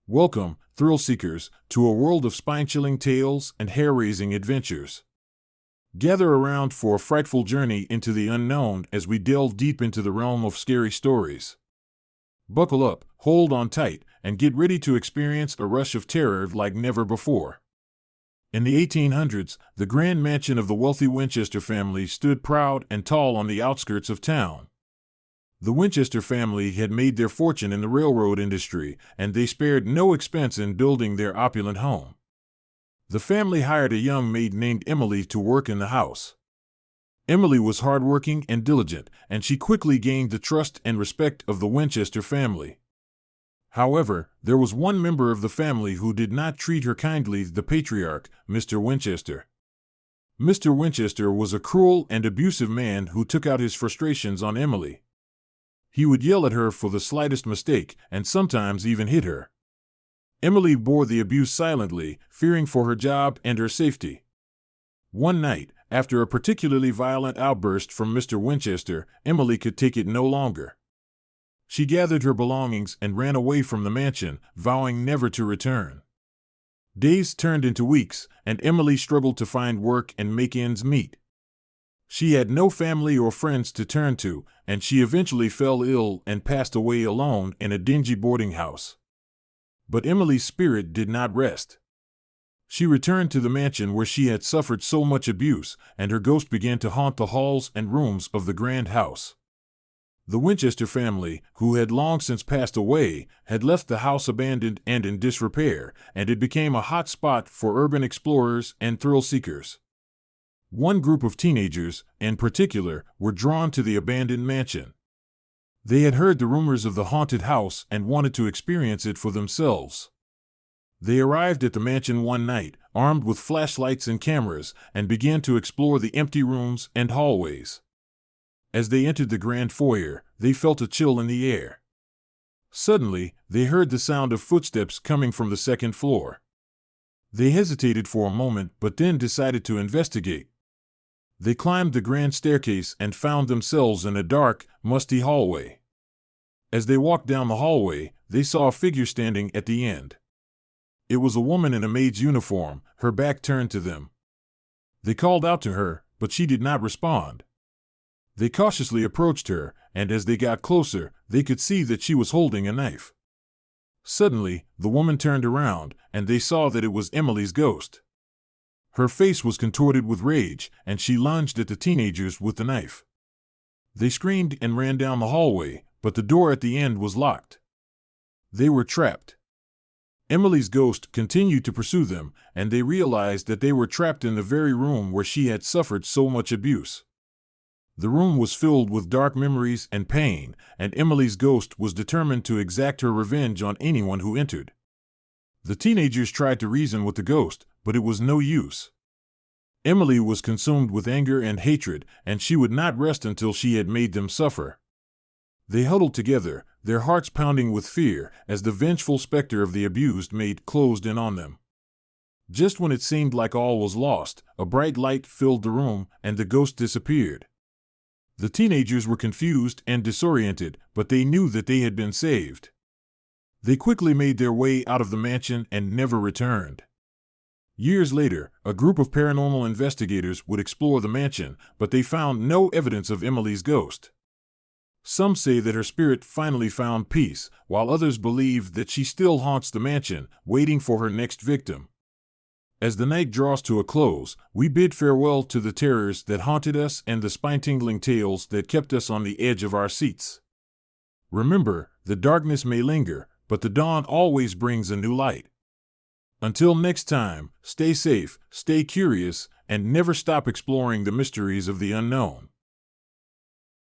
Welcome, thrill seekers, to a world of spine-chilling tales and hair-raising adventures. Gather around for a frightful journey into the unknown as we delve deep into the realm of scary stories. Buckle up, hold on tight, and get ready to experience a rush of terror like never before. In the 1800s, the grand mansion of the wealthy Winchester family stood proud and tall on the outskirts of town. The Winchester family had made their fortune in the railroad industry, and they spared no expense in building their opulent home. The family hired a young maid named Emily to work in the house. Emily was hardworking and diligent, and she quickly gained the trust and respect of the Winchester family. However, there was one member of the family who did not treat her kindly: the patriarch, Mr. Winchester. Mr. Winchester was a cruel and abusive man who took out his frustrations on Emily. He would yell at her for the slightest mistake, and sometimes even hit her. Emily bore the abuse silently, fearing for her job and her safety. One night, after a particularly violent outburst from Mr. Winchester, Emily could take it no longer. She gathered her belongings and ran away from the mansion, vowing never to return. Days turned into weeks, and Emily struggled to find work and make ends meet. She had no family or friends to turn to, and she eventually fell ill and passed away alone in a dingy boarding house. But Emily's spirit did not rest. She returned to the mansion where she had suffered so much abuse, and her ghost began to haunt the halls and rooms of the grand house. The Winchester family, who had long since passed away, had left the house abandoned and in disrepair, and it became a hot spot for urban explorers and thrill seekers. One group of teenagers, in particular, were drawn to the abandoned mansion. They had heard the rumors of the haunted house and wanted to experience it for themselves. They arrived at the mansion one night, armed with flashlights and cameras, and began to explore the empty rooms and hallways. As they entered the grand foyer, they felt a chill in the air. Suddenly, they heard the sound of footsteps coming from the second floor. They hesitated for a moment but then decided to investigate. They climbed the grand staircase and found themselves in a dark, musty hallway. As they walked down the hallway, they saw a figure standing at the end. It was a woman in a maid's uniform, her back turned to them. They called out to her, but she did not respond. They cautiously approached her, and as they got closer, they could see that she was holding a knife. Suddenly, the woman turned around, and they saw that it was Emily's ghost. Her face was contorted with rage, and she lunged at the teenagers with the knife. They screamed and ran down the hallway, but the door at the end was locked. They were trapped. Emily's ghost continued to pursue them, and they realized that they were trapped in the very room where she had suffered so much abuse. The room was filled with dark memories and pain, and Emily's ghost was determined to exact her revenge on anyone who entered. The teenagers tried to reason with the ghost, but it was no use. Emily was consumed with anger and hatred, and she would not rest until she had made them suffer. They huddled together, their hearts pounding with fear, as the vengeful specter of the abused maid closed in on them. Just when it seemed like all was lost, a bright light filled the room, and the ghost disappeared. The teenagers were confused and disoriented, but they knew that they had been saved. They quickly made their way out of the mansion and never returned. Years later, a group of paranormal investigators would explore the mansion, but they found no evidence of Emily's ghost. Some say that her spirit finally found peace, while others believe that she still haunts the mansion, waiting for her next victim. As the night draws to a close, we bid farewell to the terrors that haunted us and the spine-tingling tales that kept us on the edge of our seats. Remember, the darkness may linger, but the dawn always brings a new light. Until next time, stay safe, stay curious, and never stop exploring the mysteries of the unknown.